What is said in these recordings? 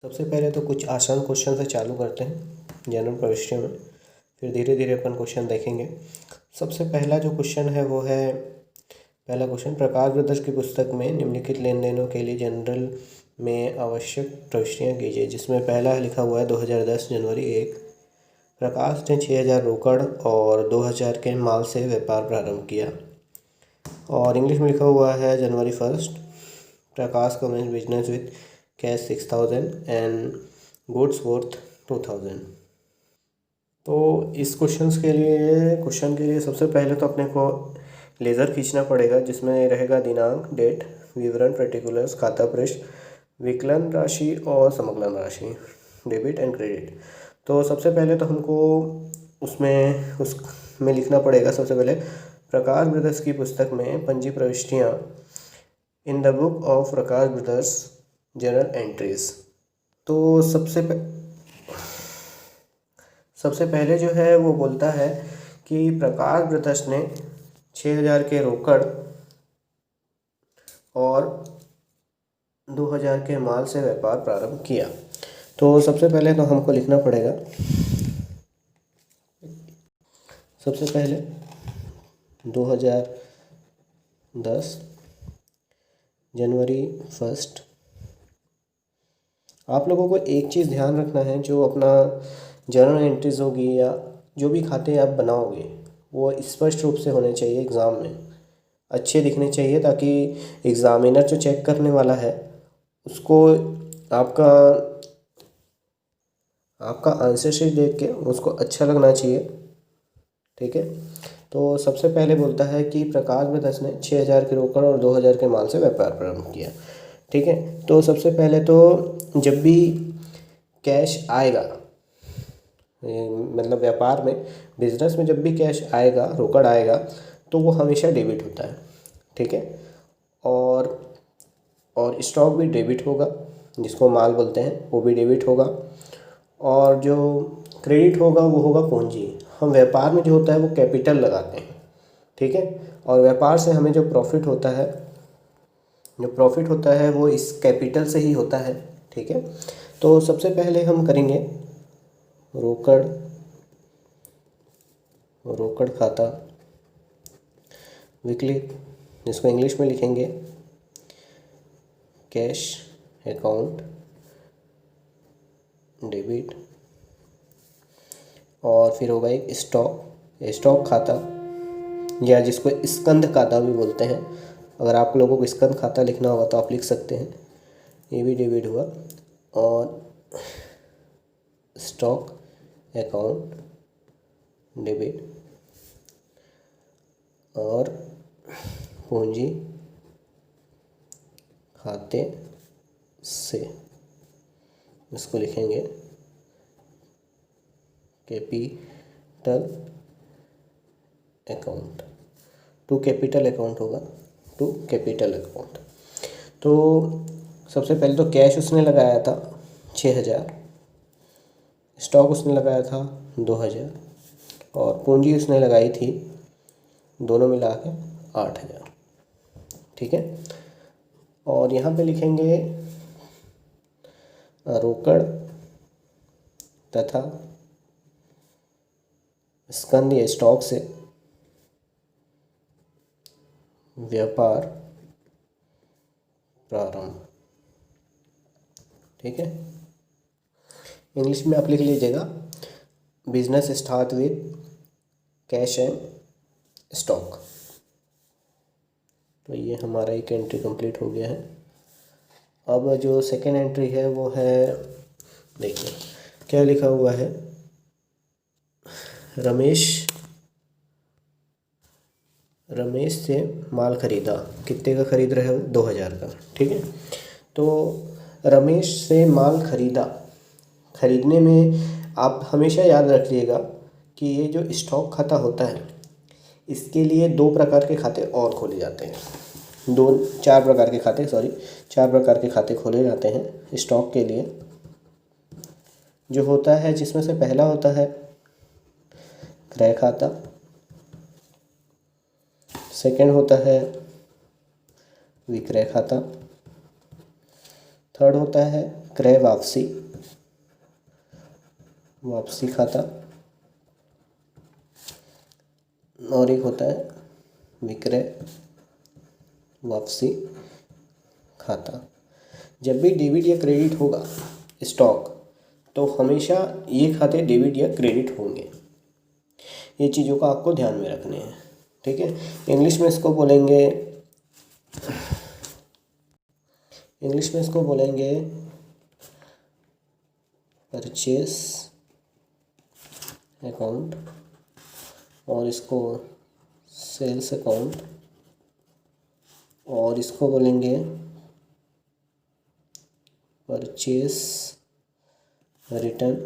सबसे पहले तो कुछ आसान क्वेश्चन से चालू करते हैं जनरल प्रविष्टियों में, फिर धीरे धीरे अपन क्वेश्चन देखेंगे। सबसे पहला जो क्वेश्चन है वो है, पहला क्वेश्चन, प्रकाश ब्रदर्स की पुस्तक में निम्नलिखित लेन देनों के लिए जनरल में आवश्यक प्रविष्टियाँ कीजिए। जिसमें पहला लिखा हुआ है 2010 जनवरी 1, प्रकाश ने 6000 रोकड़ और 2000 के माल से व्यापार प्रारंभ किया। और इंग्लिश में लिखा हुआ है January 1, Prakash commences business with cash 6000 and goods worth 2000। तो इस क्वेश्चन के लिए सबसे पहले तो अपने को लेज़र खींचना पड़ेगा, जिसमें रहेगा दिनांक, डेट, विवरण, पर्टिकुलर्स, खाता पृष्ठ, विकलन राशि और समकलन राशि, डेबिट एंड क्रेडिट। तो सबसे पहले तो हमको उसमें लिखना पड़ेगा। सबसे पहले प्रकाश ब्रदर्स की पुस्तक में पंजी प्रविष्टियाँ, in the book of Prakash brothers journal entries. तो सबसे पहले जो है वो बोलता है कि प्रकाश ब्रदर्स ने 6000 के रोकड़ और 2000 के माल से व्यापार प्रारंभ किया। तो सबसे पहले तो हमको लिखना पड़ेगा, सबसे पहले 2010 जनवरी 1। आप लोगों को एक चीज़ ध्यान रखना है, जो अपना जर्नल एंट्रीज होगी या जो भी खाते आप बनाओगे वो स्पष्ट रूप से होने चाहिए, एग्ज़ाम में अच्छे दिखने चाहिए, ताकि एग्ज़ामिनर जो चेक करने वाला है उसको आपका आंसर शीट देख के उसको अच्छा लगना चाहिए। ठीक है। तो सबसे पहले बोलता है कि प्रकाश ब्रदर्स ने 6000 के रोकड़ और 2000 के माल से व्यापार प्रारंभ किया। ठीक है। तो सबसे पहले तो जब भी कैश आएगा, मतलब व्यापार में, बिजनेस में जब भी कैश आएगा, रोकड़ आएगा, तो वो हमेशा डेबिट होता है। ठीक है। और स्टॉक भी डेबिट होगा, जिसको माल बोलते हैं, वो भी डेबिट होगा। और जो क्रेडिट होगा वो होगा पूंजी। हम व्यापार में जो होता है वो कैपिटल लगाते हैं। ठीक है। और व्यापार से हमें जो प्रॉफिट होता है वो इस कैपिटल से ही होता है। ठीक है। तो सबसे पहले हम करेंगे रोकड़ खाता, वीकली, जिसको इंग्लिश में लिखेंगे कैश अकाउंट डेबिट। और फिर होगा एक स्टॉक खाता, या जिसको स्कंद खाता भी बोलते हैं। अगर आप लोगों को स्कंद खाता लिखना होगा तो आप लिख सकते हैं, ये भी डेबिट हुआ। और स्टॉक अकाउंट डेबिट और पूंजी खाते से, इसको लिखेंगे capital account. To capital account होगा, टू कैपिटल अकाउंट। तो सबसे पहले तो कैश उसने लगाया था 6000, स्टॉक उसने लगाया था 2000 और पूंजी उसने लगाई थी दोनों मिला के 8000। ठीक है। और यहाँ पे लिखेंगे रोकड़ तथा स्कंद या स्टॉक से व्यापार प्रारंभ। ठीक है। इंग्लिश में आप लिख लीजिएगा, business start with cash and stock. तो ये हमारा एक एंट्री कंप्लीट हो गया है। अब जो सेकेंड एंट्री है वो है, देखिए क्या लिखा हुआ है, रमेश से माल खरीदा। कितने का खरीद रहे हो? 2000 का। ठीक है। तो रमेश से माल खरीदने में आप हमेशा याद रखिएगा कि ये जो स्टॉक खाता होता है, इसके लिए 2 प्रकार के खाते और खोले जाते हैं। 4 प्रकार के खाते खोले जाते हैं स्टॉक के लिए, जो होता है, जिसमें से पहला होता है क्रय खाता, सेकंड होता है विक्रय खाता, थर्ड होता है क्रय वापसी खाता, और एक होता है विक्रय वापसी खाता। जब भी डेबिट या क्रेडिट होगा स्टॉक, तो हमेशा ये खाते डेबिट या क्रेडिट होंगे। ये चीज़ों का आपको ध्यान में रखने हैं, ठीक है। इंग्लिश में इसको बोलेंगे परचेस अकाउंट, और इसको सेल्स अकाउंट, और इसको बोलेंगे परचेस रिटर्न्स,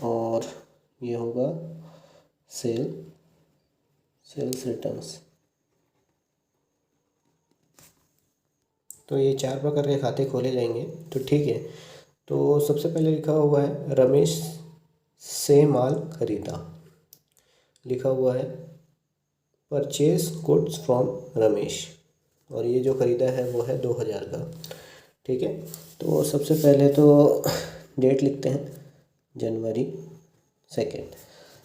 और ये होगा सेल्स रिटर्न्स। तो ये 4 प्रकार के खाते खोले जाएंगे, तो ठीक है। तो सबसे पहले लिखा हुआ है रमेश से माल खरीदा, लिखा हुआ है परचेज गुड्स फ्रॉम रमेश, और ये जो ख़रीदा है वो है 2000 का, ठीक है। तो सबसे पहले तो डेट लिखते हैं जनवरी 2।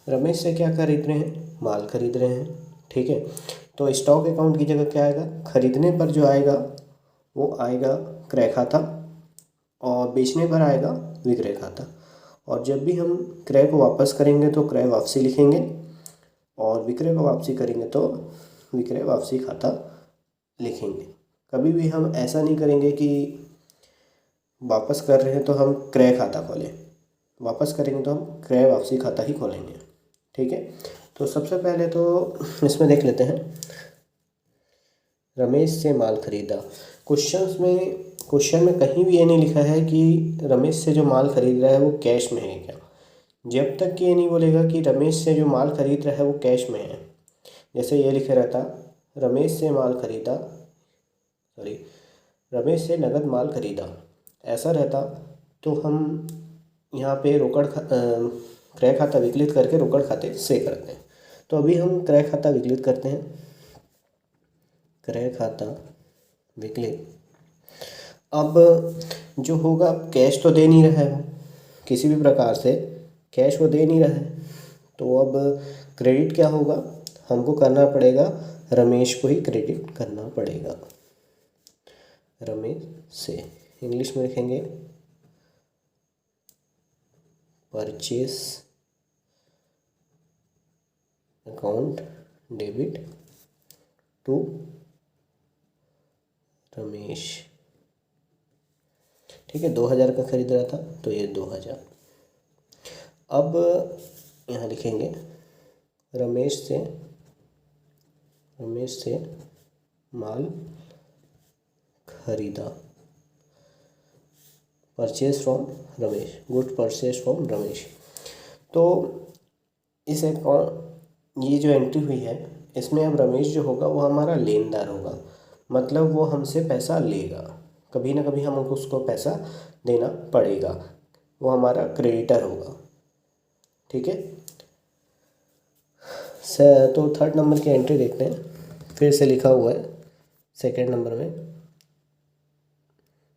रमेश से क्या खरीद रहे हैं? माल खरीद रहे हैं, ठीक है। तो स्टॉक अकाउंट की जगह क्या आएगा? खरीदने पर जो आएगा वो आएगा क्रय खाता, और बेचने पर आएगा विक्रय खाता। और जब भी हम क्रय को वापस करेंगे तो क्रय वापसी लिखेंगे, और विक्रय को वापसी करेंगे तो विक्रय वापसी खाता लिखेंगे। कभी भी हम ऐसा नहीं करेंगे कि वापस कर रहे हैं तो हम क्रय खाता खोलें, वापस करेंगे तो हम क्रय वापसी खाता ही खोलेंगे, ठीक है। तो सबसे पहले तो इसमें देख लेते हैं रमेश से माल खरीदा। क्वेश्चन में कहीं भी ये नहीं लिखा है कि रमेश से जो माल खरीद रहा है वो कैश में है क्या। जब तक कि ये नहीं बोलेगा कि रमेश से जो माल खरीद रहा है वो कैश में है, जैसे ये लिखा रहता रमेश से रमेश से नगद माल खरीदा, ऐसा रहता तो हम यहाँ पे क्रय खाता विकलित करके रोकड़ खाते से करते हैं। तो अभी हम क्रय खाता विकलित करते हैं, क्रय खाता विकलित। अब जो होगा कैश तो दे नहीं रहा है, किसी भी प्रकार से कैश वो दे नहीं रहा है, तो अब क्रेडिट क्या होगा? हमको करना पड़ेगा, रमेश को ही क्रेडिट करना पड़ेगा। रमेश से इंग्लिश में लिखेंगे purchase account debit to Ramesh, ठीक है। 2000 का खरीद रहा था तो ये 2000। अब यहाँ लिखेंगे रमेश से माल खरीदा, purchase from Ramesh, good purchase from Ramesh. तो इस अकाउंट ये जो एंट्री हुई है इसमें अब रमेश जो होगा वो हमारा लेनदार होगा, मतलब वो हमसे पैसा लेगा, कभी ना कभी हमको उसको पैसा देना पड़ेगा, वो हमारा क्रेडिटर होगा, ठीक है। तो 3rd नंबर की एंट्री देखते हैं, फिर से लिखा हुआ है 2nd नंबर में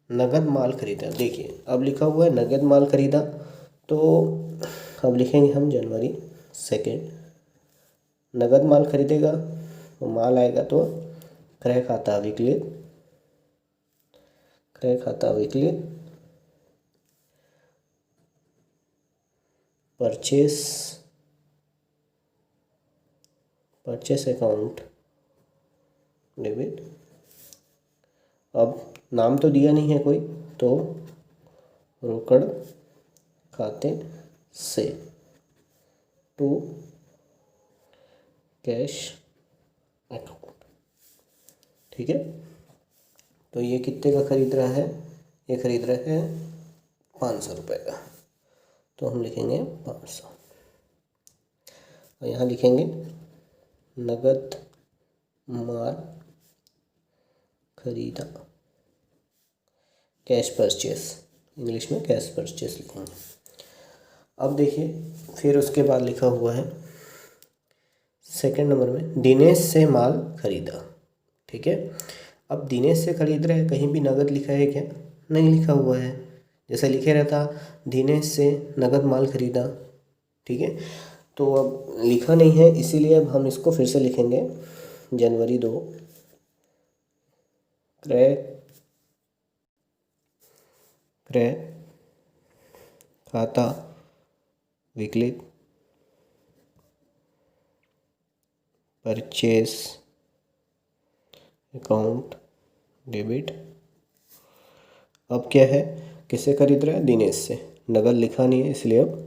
नगद माल खरीदा। देखिए अब लिखा हुआ है नगद माल खरीदा, तो अब लिखेंगे हम जनवरी 2। नगद माल खरीदेगा तो माल आएगा तो क्रय खाता विकलित, परचेस अकाउंट डेबिट। अब नाम तो दिया नहीं है कोई, तो रोकड़ खाते से टू कैश अकाउंट, ठीक है। तो ये कितने का खरीद रहा है? ये खरीद रहा है 500 रुपये का, तो हम लिखेंगे 500, और यहाँ लिखेंगे नगद माल खरीदा, कैश परचेस, इंग्लिश में कैश परचेस लिखेंगे। अब देखिए फिर उसके बाद लिखा हुआ है 2nd नंबर में दिनेश से माल खरीदा, ठीक है। अब दिनेश से खरीद रहे हैं, कहीं भी नगद लिखा है क्या? नहीं लिखा हुआ है। जैसे लिखे रहता दिनेश से नगद माल खरीदा, ठीक है। तो अब लिखा नहीं है, इसीलिए अब हम इसको फिर से लिखेंगे। जनवरी 2 क्रय खाता विकलित परचेस अकाउंट डेबिट। अब क्या है, किससे खरीद रहा है? दिनेश से। नगद लिखा नहीं है, इसलिए अब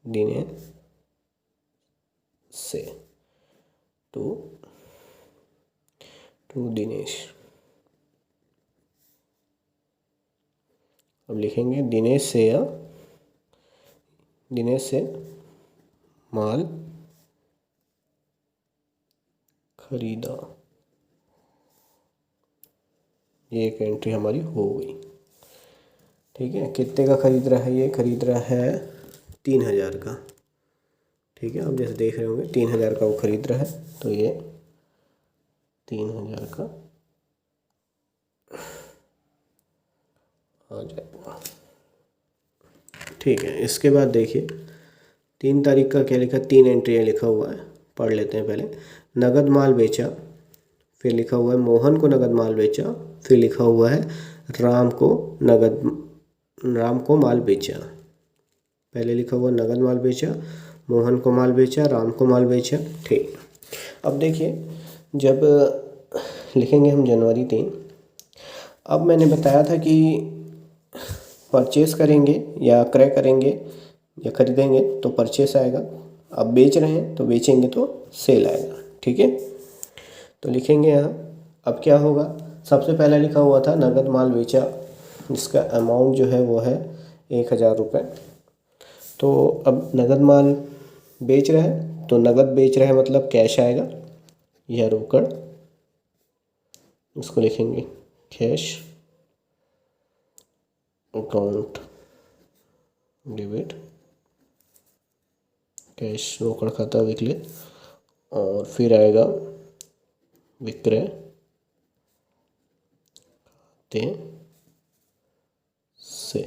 दिनेश से टू दिनेश। अब लिखेंगे दिनेश से माल खरीदा। ये एक एंट्री हमारी हो गई, ठीक है। कितने का खरीद रहा है? ये खरीद रहा है 3000 का, ठीक है। अब जैसे देख रहे होंगे 3000 का वो खरीद रहा है, तो ये 3000 का आ जाएगा, ठीक है। इसके बाद देखिए 3 तारीख का क्या लिखा? 3 एंट्रियाँ लिखा हुआ है, पढ़ लेते हैं पहले। नगद माल बेचा, फिर लिखा हुआ है मोहन को नगद माल बेचा, फिर लिखा हुआ है राम को माल बेचा। पहले लिखा हुआ नगद माल बेचा, मोहन को माल बेचा, राम को माल बेचा, ठीक। अब देखिए जब लिखेंगे हम जनवरी 3, अब मैंने बताया था कि परचेस करेंगे या क्रय करेंगे या खरीदेंगे तो परचेस आएगा। अब बेच रहे हैं तो बेचेंगे तो सेल आएगा, ठीक है। तो लिखेंगे यहाँ, अब क्या होगा? सबसे पहले लिखा हुआ था नगद माल बेचा, जिसका अमाउंट जो है वो है 1000 रुपये। तो अब नगद माल बेच रहे हैं तो नगद बेच रहे हैं मतलब कैश आएगा या रोकड़, इसको लिखेंगे कैश अकाउंट डेबिट, कैश रोकड़ खाता विकलित। और फिर आएगा विक्रय खाते से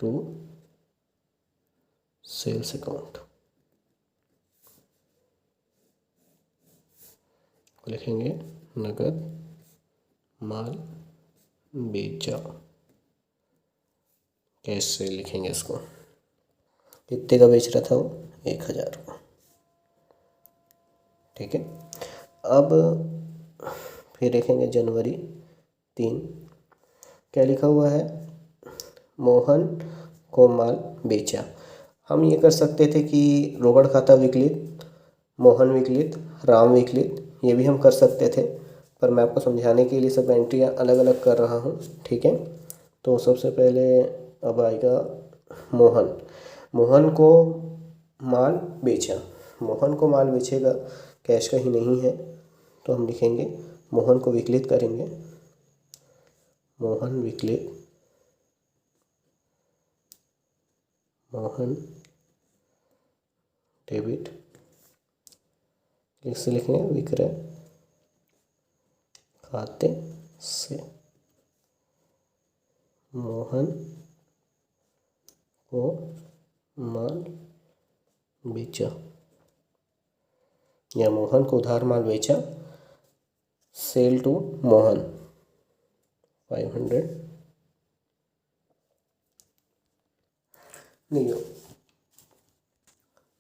टू सेल्स अकाउंट, लिखेंगे नगद माल बेचा, कैश से लिखेंगे इसको। कितने का बेच रहा था वो? 1000 का, ठीक है। अब फिर देखेंगे जनवरी 3, क्या लिखा हुआ है? मोहन को माल बेचा। हम ये कर सकते थे कि रोकड़ खाता विकलित, मोहन विकलित, राम विकलित, ये भी हम कर सकते थे, पर मैं आपको समझाने के लिए सब एंट्रियाँ अलग अलग कर रहा हूँ, ठीक है। तो सबसे पहले अब आएगा मोहन को माल बेचा। मोहन को माल बेचेगा, कैश का ही नहीं है, तो हम लिखेंगे मोहन को विकलित करेंगे, मोहन विकलित, मोहन डेबिट, इससे लिखेंगे विक्रय खाते से मोहन को माल बेचा, या मोहन को उधार माल बेचा, सेल टू मोहन 500 नहीं हो।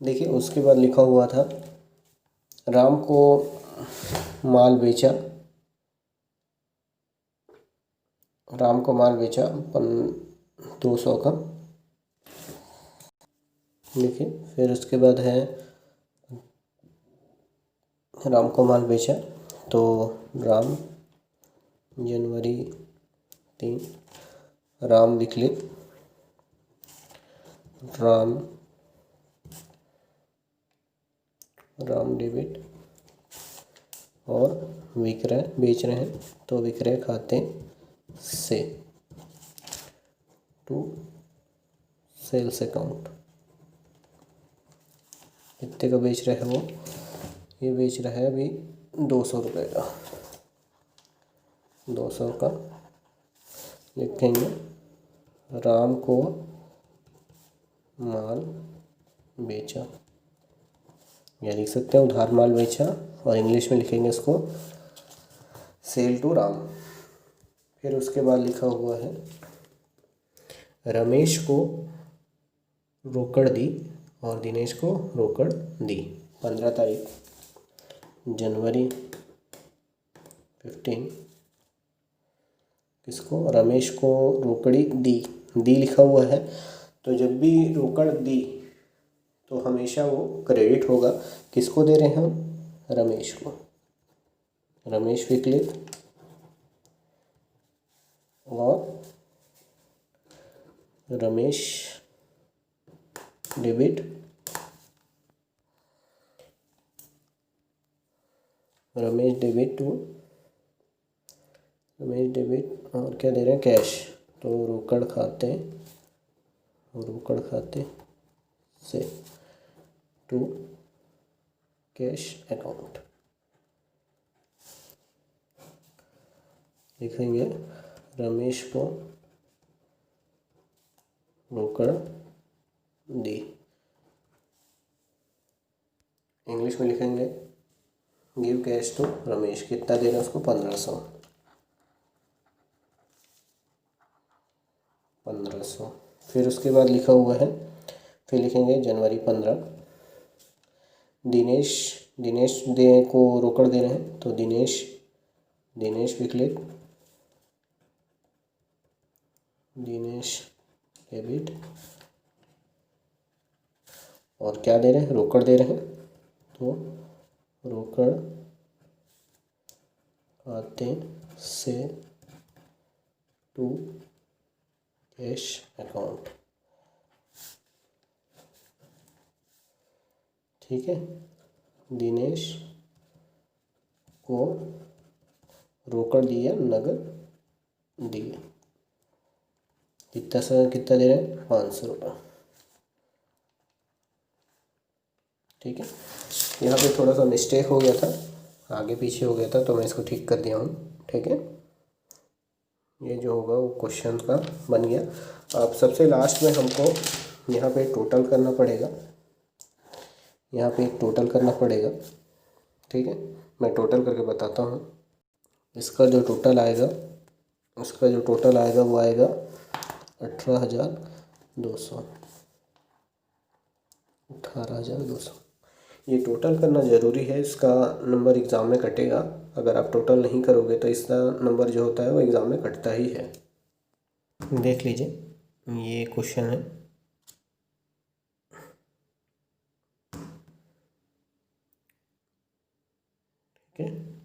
देखिए उसके बाद लिखा हुआ था राम को माल बेचा, राम को माल बेचा 200 का, देखिए। फिर उसके बाद है राम को माल बेचा, तो राम जनवरी 3, राम विकलित, राम डेबिट, और विक्रय बेच रहे हैं तो विक्रय खाते से टू सेल्स अकाउंट। कितने का बेच रहे हैं वो? ये बेच रहा है अभी 200 रुपये का, 200 का। लिखेंगे राम को माल बेचा, या लिख सकते हैं उधार माल बेचा, और इंग्लिश में लिखेंगे इसको सेल टू राम। फिर उसके बाद लिखा हुआ है रमेश को रोकड़ दी और दिनेश को रोकड़ दी। 15 तारीख जनवरी 15, किसको, रमेश को रोकड़ी दी लिखा हुआ है। तो जब भी रोकड़ दी तो हमेशा वो क्रेडिट होगा। किसको दे रहे हैं हम, रमेश को। रमेश विकलित और Ramesh debit, Ramesh debit to, Ramesh debit और क्या दे रहे हैं, कैश। तो रोकड़ खाते से टू कैश अकाउंट लिखेंगे रमेश को रोकड़ दी। इंग्लिश में लिखेंगे गिव कैश टू रमेश। कितना देना है उसको, 1500। फिर उसके बाद लिखा हुआ है, फिर लिखेंगे जनवरी 15, दिनेश को रोकड़ दे रहे हैं। तो दिनेश विकलित, दिनेश डेबिट और क्या दे रहे हैं, रोकड़ दे रहे हैं। तो रोकड़ खाते से टू कैश अकाउंट। ठीक है, दिनेश को रोकड़ दिया, नगद दिया। कितना दे रहे हैं, 500 रुपये। ठीक है, यहाँ पे थोड़ा सा मिस्टेक हो गया था, आगे पीछे हो गया था, तो मैं इसको ठीक कर दिया हूँ। ठीक है, ये जो होगा वो क्वेश्चन का बन गया। अब सबसे लास्ट में हमको यहाँ पे टोटल करना पड़ेगा, यहाँ पे एक टोटल करना पड़ेगा। ठीक है, मैं टोटल करके बताता हूँ। इसका जो टोटल आएगा वो आएगा 18,200। ये टोटल करना ज़रूरी है, इसका नंबर एग्ज़ाम में कटेगा। अगर आप टोटल नहीं करोगे तो इसका नंबर जो होता है वो एग्ज़ाम में कटता ही है। देख लीजिए, ये क्वेश्चन है। ठीक है,